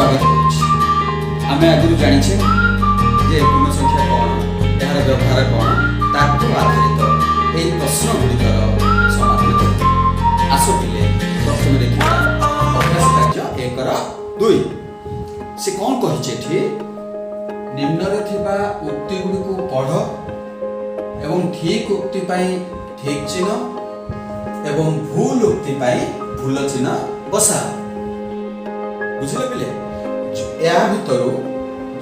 स्वागत करुछि। आमे आगु जानिछे जे पूर्ण संख्या कोन यार व्यवहार कोन ताकू आधारित एई प्रश्न गुड़िकर समाधान करू। आसो पिले प्रथम देखिबा अभ्यास कार्य 1 2 से कोन कहिछे थि निम्नरे थिबा उक्ति गुड़िकु पढ़ एवं ठीक उक्ति पाई ठीक चिन्ह एवं भूल उक्ति पाई भूल चिन्ह बसा। बुझले पिले या भितरु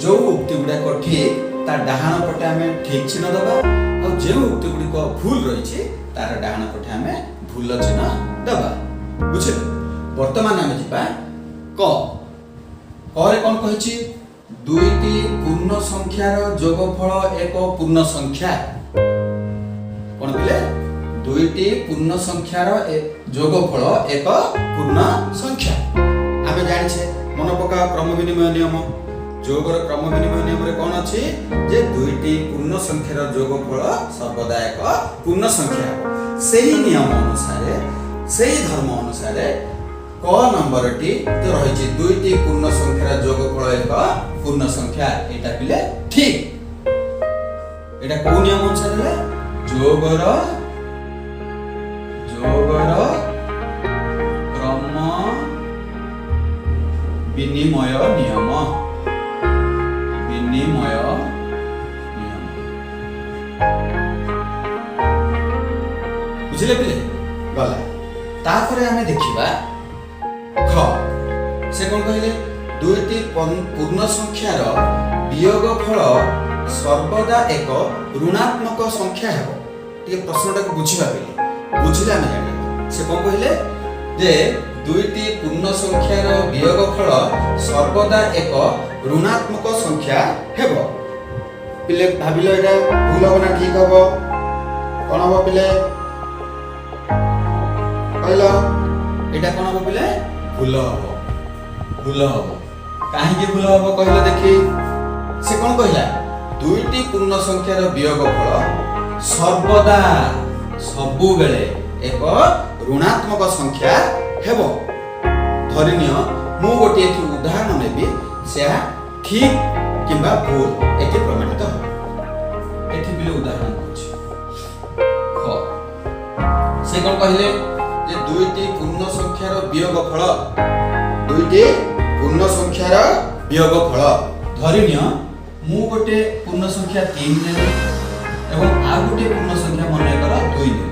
जो उक्ति गुड़ाक ठीक तार डाहाण पटे आमे ठीक चिन्ह दबा और जो उक्ति गुड़िक भूल रही तार डाहाण पटे आमे भूल चिन्ह दबा। बुझले वर्तमान आमे जिबा क रे कोन कहिछि दुईटी पूर्ण संख्यार जोगफल एक पूर्ण संख्या। कोन पिले दुईटी पूर्ण संख्यार जोगफल एक पूर्ण संख्या। आमे जानिछे मन पका क्रम विनिमय नियम जोगर क्रम विनिमय नियम रे कोन अछि जे दुईटी पूर्ण संख्यार जोगफल सर्वदा एक पूर्ण संख्या। सेही नियम अनुसार सेही धर्म अनुसार क नंबर टी जो रहिछि दुईटी पूर्ण संख्यार जोगफल एक पूर्ण संख्या एटा पिले ठीक। एटा को नियम अनुसार है जोगर क्रम विनिमय नियम बुझले पिले गला। तापर आमे देखिबा ख से कोन कहिले दुईटी पूर्ण संख्यार वियोगफल सर्वदा एक ऋणात्मक संख्या हेबो। टिके प्रश्नटा को बुझिबा पिले बुझिला ना जाने से कोन कहिले जे दुईटी पूर्ण संख्यार वियोगफल सर्वदा एक ऋणात्मक संख्या हेबो। पिले भाबिलो एटा भूल हो ना ठीक हबो कोन हबो पिले कहलो एटा कोन हबो पिले भूल हबो काहे के भूल हबो कहलो देखि से कोन कहला दुईटी पूर्ण संख्यार वियोगफल सर्वदा सबु बेले एक ऋणात्मक संख्या हेबो। धरिनियो मु गोटे एथि उदाहरण नेबी से ठीक किबा भूल एथि प्रमाणित हो। एथि बिले उदाहरण अछि ख से कोन कहिले जे दुईटी पूर्ण संख्यार वियोगफल दुईटी पूर्ण संख्यार वियोगफल धरिनियो मु गोटे पूर्ण संख्या 3 ने एवं आ गोटे पूर्ण संख्या मन कर 2 ने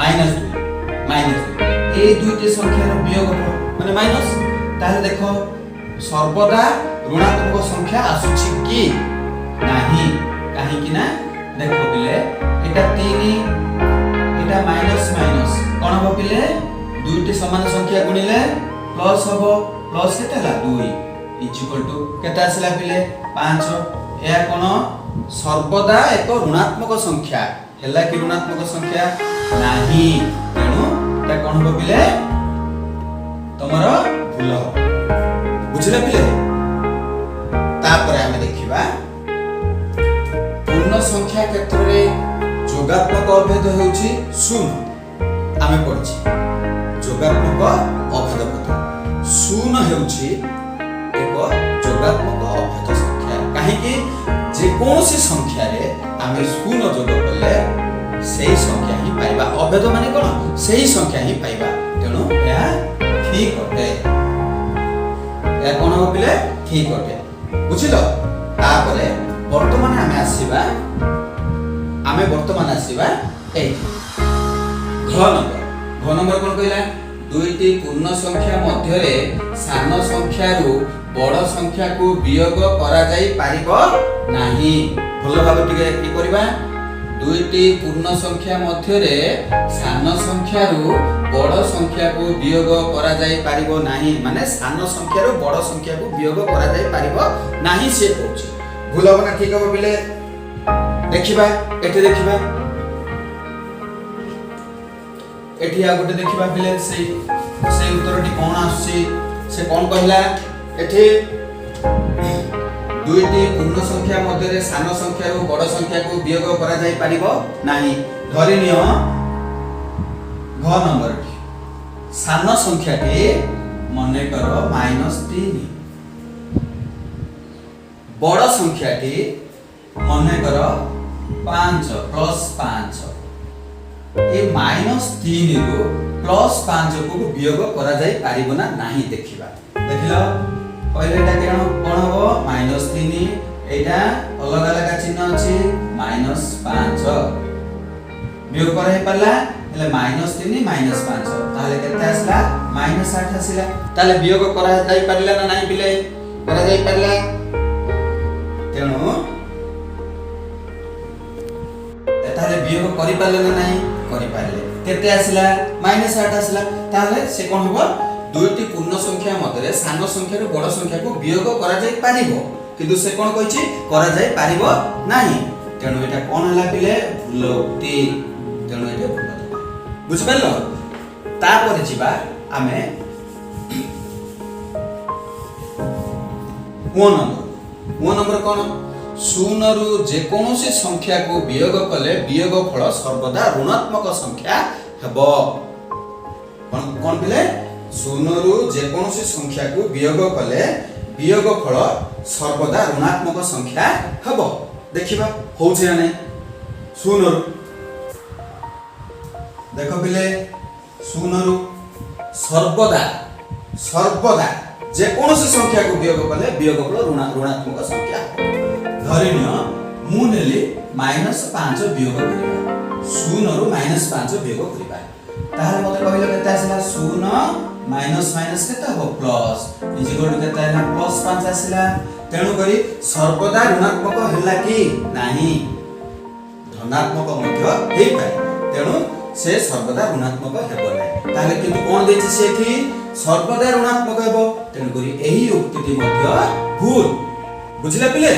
-2 ए दुईटी संख्यार वियोगफल माने माइनस ताहे देखो सर्वदा ऋणात्मक संख्या आसुछि कि नाही काहे कि ना देखो पिले एटा 3 एटा माइनस कोन हो पिले दुईटी समान संख्या गुणिले प्लस हबो प्लस केते हला 2 इक्वल टू केते आसला पिले 5 या कोन सर्वदा एक ऋणात्मक संख्या हला कि ऋणात्मक संख्या नाही तेनु ता कोन हो पिले तमरो भूल बुझले पिले। तापर आमे देखिबा पूर्ण संख्या क्षेत्र रे जोगात्मक अभेद हेउची 0। आमे पढछि जोगात्मक अभेद कथा 0 हेउची एक जोगात्मक अभेद संख्या काहे कि जे कोनोसी संख्या रे आमे 0 जोग करले सेही संख्या ही पाइबा। अभेद माने कोन सेही संख्या ही पाइबा तेनु या ठीक होते या कोन हो पिले ठीक होते बुझिलो। तापरे वर्तमान आमे आसीबा ए घ नंबर कोन कहला दुईटी पूर्ण संख्या मध्य रे सान संख्या रु बड़ संख्या को वियोग करा जाई पारिबो नाही। भलो भाबे टिके की करबा दुईटी पूर्ण संख्या मध्य रे सान संख्या रु बड़ संख्या को वियोग करा जाई पारिबो नाही माने सान संख्या रु बड़ संख्या को वियोग करा जाई पारिबो नाही से कहूची। भूल हो ना ठीक हो बिले देखिबा एठी देखिबा एठी आ गोटे देखिबा बिले से उत्तरटी कोन आसी से कोन कहला एठी दुईटी पूर्ण संख्या मध्य रे सान संख्या रु बड़ संख्या को वियोग करा जाई पारिबो नाही। धरिनियो घ नंबर सान संख्या के मने करो -3 बड़ संख्याटी मनेकर 5 प्लस 5 ए -3 रु प्लस 5 को वियोग करा जाय पारिबो ना नाही देखिबा। देखिलो पहिले एटा कोन हबो -3 एटा अलग अलग चिन्ह अछि -5 वियोग करा पाला हेले -3 -5 ताले केते आसला -8 आसिला ताले वियोग करा जाय पारिला ना नाही पिले करा जाय पारिला तेणु ताले वियोग करि पाले ना नाही करि पाले केते आसिला -8 आसिला ताले से कोन हबो दुईटी पूर्ण संख्या मधरे सान संख्या रो बड़ संख्या को वियोग करा जाय पारिबो किंतु से कोन कहिछि करा जाय पारिबो नाही तेणु एटा कोन हला पिले भूल उक्ति तेणु एटा भूल दबा बुझ पालो तापर जिबा आमे वो नंबर कोन शून्य रु जे कोनोसी संख्या को वियोग कले वियोग फल सर्वदा ऋणात्मक संख्या हेबो कोन पिले शून्य रु जे कोनोसी संख्या को वियोग कले वियोग फल सर्वदा ऋणात्मक संख्या हेबो देखिबा होउछ या नै शून्य रु देखो पिले शून्य रु सर्वदा सर्वदा जे कोनोसी संख्या को वियोग कले वियोग फल ऋणात्मक संख्या धरिनियो मु नेली -5 वियोग करिबा शून्य रु -5 वियोग करिबा ताहार मते कहिलो केते आसिला शून्य माइनस माइनस केते हो प्लस इज इक्वल टू केते आइला +5 आसिला तेणु करी सर्वदा ऋणात्मक हैला कि नाही धनात्मक मध्य हेइ पाए तेणु से सर्वदा ऋणात्मक हेबो नै ताले किंतु कोन देछि सेठी सर्वदा ऋणात्मक हेबो तेणु करी एही उक्तिटी मध्य भूल बुझिला पिले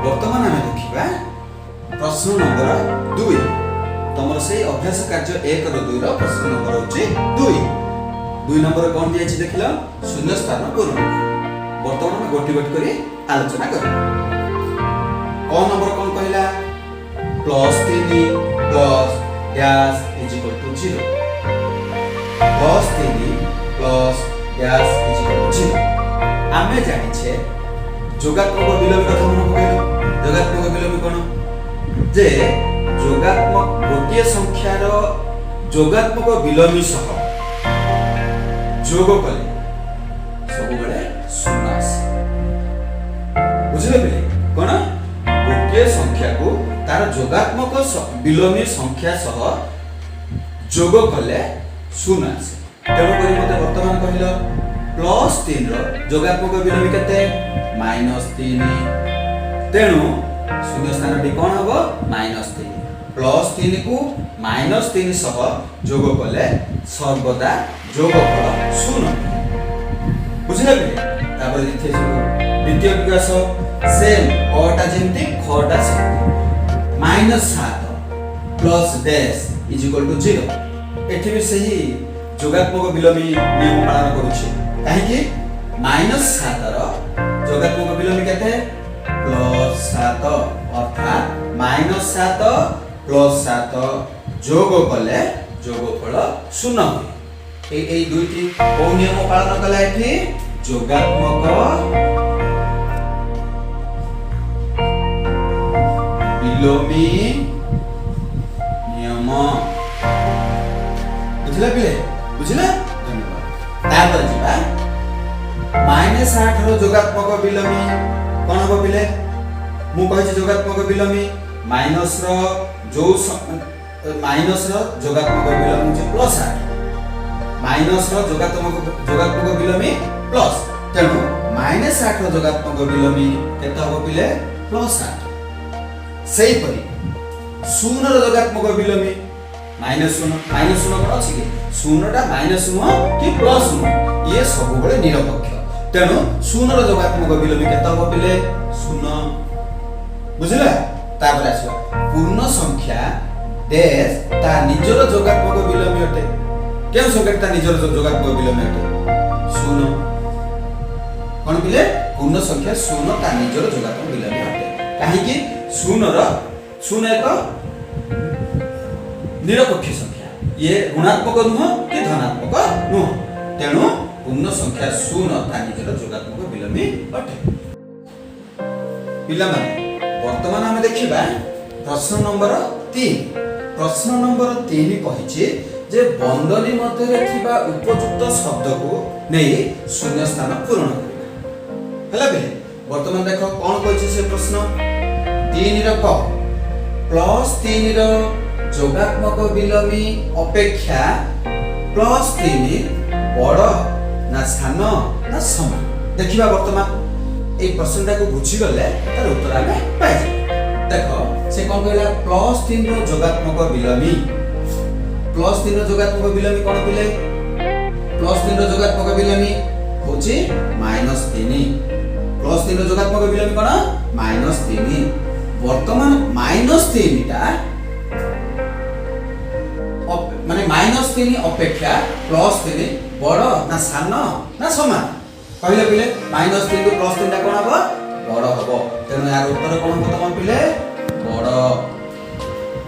वर्तमान आमे देखिबा प्रश्न नंबर 2 तमर से अभ्यास कार्य 1 रो 2 रो प्रश्न नंबर होची 2 नंबर कोन दिया छि देखिला शून्य स्थान पूर्ण वर्तमान में गोटी गोटी करी आलोचना कर कोन नंबर कोन कहला +3 plus dash is equal to 0 +3 plus dash is equal to 0 आमे जानि छे जोगात्मक विलोम कथा मन पकेलो जोगात्मक विलोम कोन जे जोगात्मक गोटिए संख्यार जोगात्मक विलोमी सह जोग कले सब बेले शून्य आसे बुझले पिले कोन गोटिए संख्या को तार जोगात्मक विलोमी संख्या सह जोग कले शून्य आसे तेणु करी मते वर्तमान कहिलो +3 रो जोगात्मक विलोमी केते -3 तेणु शून्य स्थान टी कोन हबो -3 +3 को -3 सह जोग कले सर्वदा जोगफल शून्य बुझिले कि तापर इथे द्वितीय विकास सेम ओटा जेंति खटा से -7 plus dash is equal to 0 एठी भी सही जोगात्मक विलोमी नियम पालन करूछि काहे कि -7 रो जोगात्मक विलोमी केते +7 अर्थात -7 +7 जोग कले जोगफल शून्य हुए ए दुईटी को नियम पालन कला एठी जोगात्मक विलोमी नियम बुझला पिले बुझला धन्यवाद तापर जिबा -8 रो जोगात्मक विलोमी कोन हो पिले मु कहै छी जोगात्मक विलोमी माइनस रो जो माइनस रो जोगात्मक विलोमी जे +8 माइनस रो जोगात्मक विलोमी प्लस तेणु -8 रो जोगात्मक विलोमी केते हो पिले +8 सेही परी 0 रो जोगात्मक विलोमी -0 कोन अछि कि 0 टा -0 कि +0 ये सब बेले निरपेक्ष तेणु 0 रो जोगात्मक विलोमी केते हो पिले 0 बुझिला तापर आसो पूर्ण संख्या डैश ता निजर जोगात्मक विलोमी अटे केउ संख्या ता निजर जोगात्मक विलोमी अटे 0 कोन पिले पूर्ण संख्या 0 ता निजर जोगात्मक विलोमी अटे काहे कि 0 एक निरपेक्ष संख्या ये ऋणात्मक नुह कि धनात्मक नुह तेणु पूर्ण संख्या 0 ता निजर जोगात्मक विलोमी अटे। पिला माने वर्तमान आम देखिबा प्रश्न नंबर 3 प्रश्न नंबर 3 कहिछि जे बंदनी मध्य थिबा उपयुक्त शब्द को नहीं शून्य स्थान पूर्ण करिबा हला बे वर्तमान देखो कोन कहिछि से प्रश्न 3 रो क +3 रो जोगात्मक विलोमी अपेक्षा +3 बड़ ना सान ना समान देखिबा वर्तमान ए प्रश्नटा को बुझी गले तार उत्तर आमे पाइ जाय देखो से कोन कहला +3 रो जोगात्मक विलोमी +3 रो जोगात्मक विलोमी कोन पिले +3 रो जोगात्मक विलोमी होची -3 +3 रो जोगात्मक विलोमी कोन -3 वर्तमान -3 टा माने -3 अपेक्षा +3 बड़ ना सान ना समान कहले पिले -3 को +3 टा कोन हबो बड़ हबो तेनु यार उत्तर कोन हबो तम पिले बड़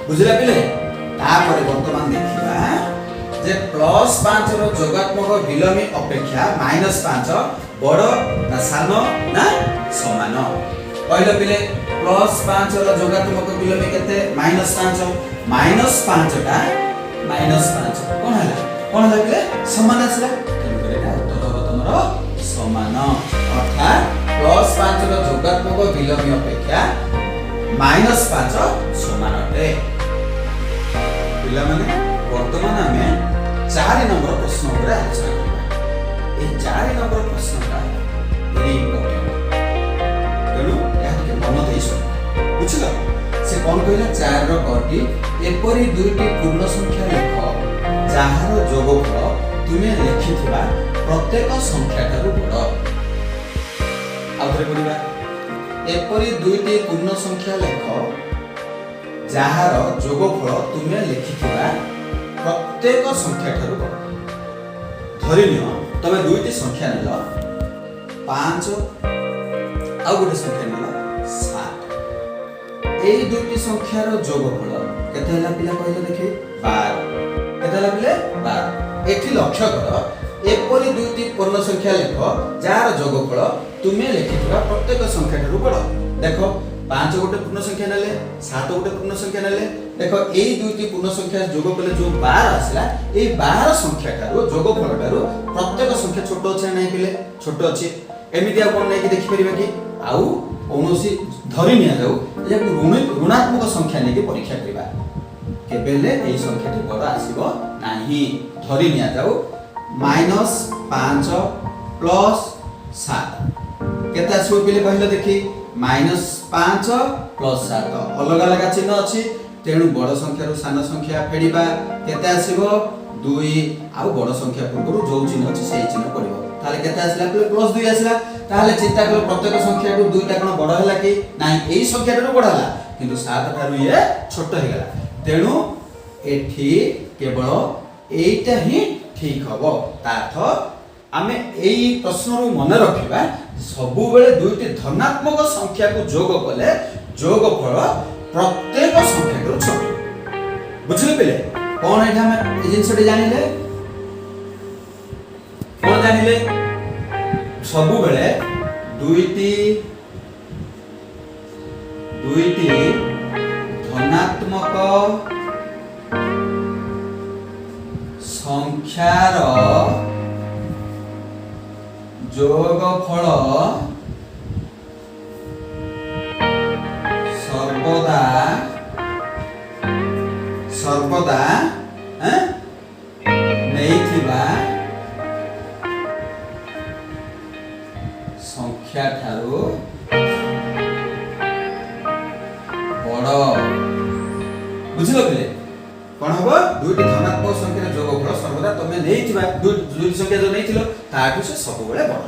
बुझला पिले तापर वर्तमान देखिबा जे +5 रो जोगात्मक विलोमी अपेक्षा -5 बड़ ना सान ना समान कहले पिले +5 रो जोगात्मक विलोमी केते -5 -5 टा -5 कोन हला कोन हला पिले समान आसला तेनु करे एटा उत्तर हबो तमरो समान अर्थात +5 रो जोगात्मक विलोमी अपेक्षा -5 समान अटे पिला माने वर्तमान हमें 4 नंबर प्रश्न ऊपर आलोचना करबा ए 4 नंबर प्रश्नटा वेरी इंपोर्टेंट तेनु याके मन देइसो बुझिलो से कोन कहला 4 रो कटी एपरि दुईटी पूर्ण संख्या लेख जाहार जोगफल तुमे लिखिथिबा प्रत्येक संख्या ठारू बड़ आउथरे पढिबा एपरि दुईटी पूर्ण संख्या लेख जाहार जोगफल तुमे लिखिथिबा प्रत्येक संख्या ठारू बड़ धरिनियो तमे दुईटी संख्या नेलो 5 आ गोटे संख्या नेलो 7 एई दुईटी संख्यार जोगफल केते हला पिला कहले देखि 12 केते हला पिले 12 एठी लक्ष्य कर एपरि दुईटी पूर्ण संख्या लेख जार जोगफल तुमे लिखिथिबा प्रत्येक संख्या ठारू बड़ देखो 5 गोटे पूर्ण संख्या नेले 7 गोटे पूर्ण संख्या नेले देखो एई दुईटी पूर्ण संख्या जोग कले जो 12 आसला एई 12 संख्या ठारू जोगफल ठारू प्रत्येक संख्या छोट अछि नै पिले छोट अछि एमिति आ कोन नै कि देखि परिबा कि आउ कोनोसी धरि निया जाऊ जे ऋणात्मक संख्या नै कि परीक्षा करिबा केबेले एई संख्याटी बड़ आसीबो नाही धरि निया जाऊ -5 + 7 केते आसीबो पिले पहिलो देखि -5 + 7 अलग अलग चिन्ह अछि तेणु बड़ संख्या रो सान संख्या फेडिबा केते आसीबो 2 आ बड़ संख्या पूर्व जो चिन्ह अछि सेही चिन्ह पडिबो ताले केते आसला +2 आसला ताले चिंता कर प्रत्येक संख्या को 2 टा कोन बड़ हला कि नाही एई संख्या रो बड़ हला किंतु 7 ठारू ये छोट हे गला तेणु एठी केवल एटा ही ठीक हबो तार्थ आमे एई प्रश्न रो मन रखिबा सबु बेले दुईटी धनात्मक संख्या को जोग कले जोगफल प्रत्येक संख्या को छोट बुझले पिले कोन एठा हम ए जिंसटी जानिले कोन जानिले सबु बेले दुईटी धनात्मक संख्यार जोगफल सर्वदा नैथिबा संख्या ठारू बड़ बुझलो पिले कोन हबो दुईटी धनात्मक संख्यार जोगफल सर्वदा तमे नैथिबा दुईटी संख्या जो नैथिलो ताकू से सब बेले बड़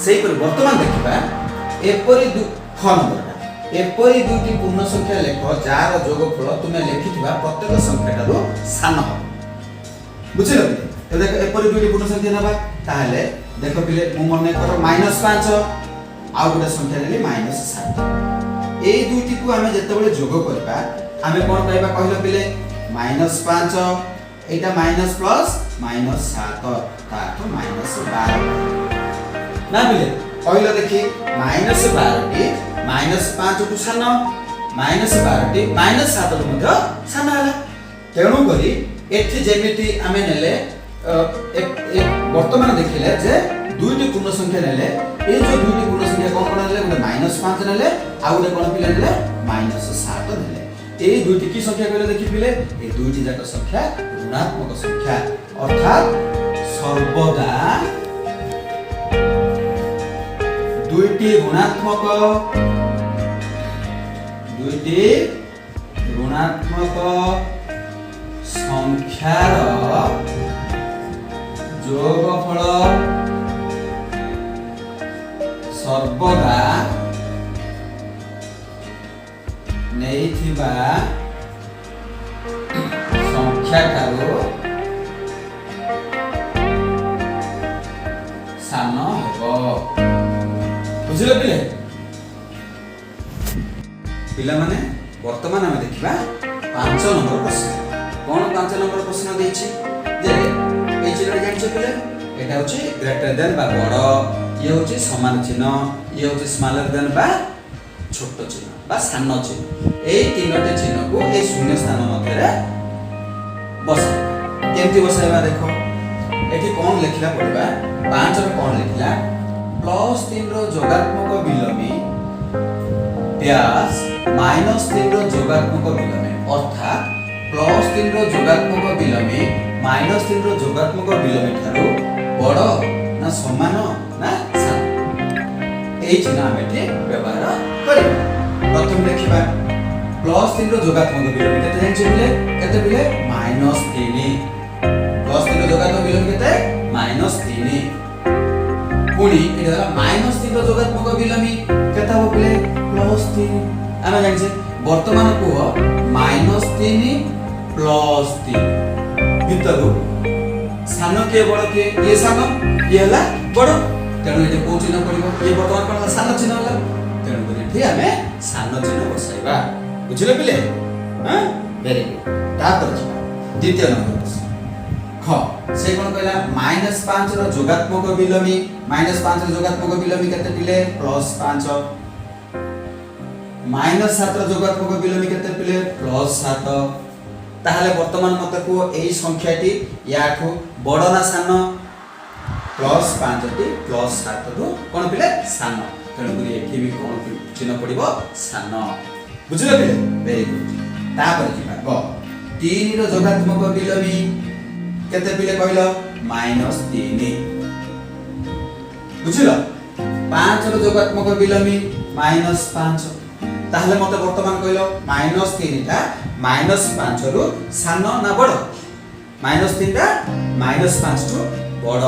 सेही पर वर्तमान देखिबा एपरि ख नंबर एपरि दुईटी पूर्ण संख्या लेख जार जोगफल तुमे लिखिथिबा प्रत्येक संख्या ठारू सान हो बुझिलो तो देखो एपरि दुईटी पूर्ण संख्या नबा ताहले देखो पिले मु मने करो -5 आ गोटे संख्या लेली -7 ए दुईटी को हमें जते बेले जोग करबा हमें कोन पाइबा कहलो पिले -5 एटा माइनस प्लस -7 तातो -12 ना पिले कहलो देखि -12 टी -5 टू सान -12 टी -7 टू मध्य सान हला तेणु करी एठी जेमिति आमे नेले वर्तमान देखिले जे दुईटी पूर्ण संख्या नेले ए जो दुईटी पूर्ण संख्या कोन कोन नेले गोटे -5 नेले आ गोटे कोन पिले नेले -7 नेले ए दुईटी की संख्या कहले देखि पिले ए दुईटी जाक संख्या ऋणात्मक संख्या अर्थात सर्वदा दुईटी ऋणात्मक संख्यार जोगफल सर्वदा नेइथिबा संख्या ठारो सान हेबो बुझिले पिले पिला माने वर्तमान हम देखिबा 5 नंबर प्रश्न कोन 5 नंबर प्रश्न देछि जे ए चिन्ह जानि पिले एटा होछि ग्रेटर देन बा बड़ ये होछि समान चिन्ह ये होछि स्मॉलर देन बा छोट चिन्ह बा सान चिन्ह ए तीनटे चिन्ह को ए शून्य स्थान मध्य रे बसा केमति बसाइबा देखो एठी कोन लिखिला पड़बा 5 रे कोन लिखिला +3 रो जोगात्मक विलोमी व्यास -3 रो जोगात्मक विलोमी अर्थात +3 रो जोगात्मक विलोमी -3 रो जोगात्मक विलोमी ठारो बड़ ना समान ना सान एई चिन्ह हम एठी व्यवहार करिबा प्रथम देखिबा +3 रो जोगात्मक विलोमी केते जानि छिले केते बिले -3 +3 रो जोगात्मक विलोमी केते -3 पुणी एटा -3 रो जोगात्मक विलोमी केता हो बिले +3 आमे जानि छै वर्तमान को -3 +3 भितरु सान के बड़ के ये सान ये हला बड़ तेणु एटे को चिन्ह पड़िबो ये वर्तमान कोन सान चिन्ह हला तेणु करी एठी हमें सान चिन्ह बसाइबा बुझिले पिले हां वेरी गुड तापर द्वितीय नंबर ख से कोन कहला -5 रो जोगात्मक विलोमी -5 रो जोगात्मक विलोमी केते पिले +5 -7 रो जोगात्मक विलोमी केते पिले +7 ताहले वर्तमान मते को एई संख्याटी याठो बड़ ना सान +5 टी +7 रो कोन पिले सान तेणु करी एठी भी कोन चिन्ह पड़िबो सान बुझिले पिले वेरी गुड तापर जिबा ग 3 रो जोगात्मक विलोमी केते पिले कहलो -3 बुझिलो 5 रो जोगात्मक विलोमी -5 ताहले मते वर्तमान कहलो -3 टा -5 रो सान ना बड़ -3 टा -5 टू बड़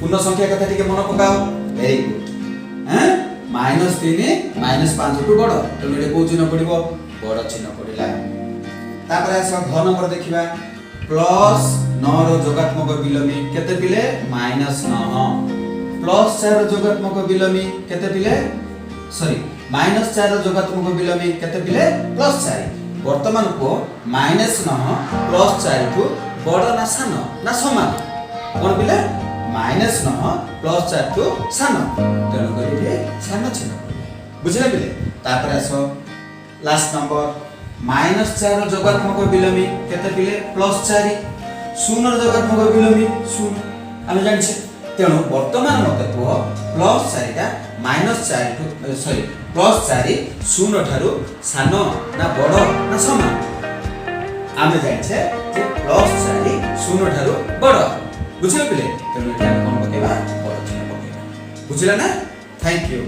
पूर्ण संख्या कथा टिके मन पकाओ वेरी गुड हैं -3 -5 टू बड़ तो एटे को चिन्ह पड़िबो बड़ चिन्ह पड़िला तापर आस घ नंबर देखिबा +9 रो जोगात्मक विलोमी केते पिले -9 +4 रो जोगात्मक विलोमी केते पिले सॉरी -4 रो जोगात्मक विलोमी केते पिले +4 वर्तमान को -9 +4 टू बड़ ना सान ना समान कोन पिले -9 +4 टू सान तेणु करी सान चिन्ह बुझिले पिले तापर आस लास्ट नंबर -4 रो जोगात्मक विलोमी केते पिले +4 0 रो जोगात्मक विलोमी 0 हम जानि छै तेणु वर्तमान मते को +4 टा -4 टू सॉरी +4 0 ठारू सान ना बड़ ना समान हम जानि छै जे +4 0 ठारू बड़ बुझिले पिले तेणु एटा कोन पकेबा बड़ चिन्ह पकेबा बुझिला ना थैंक यू।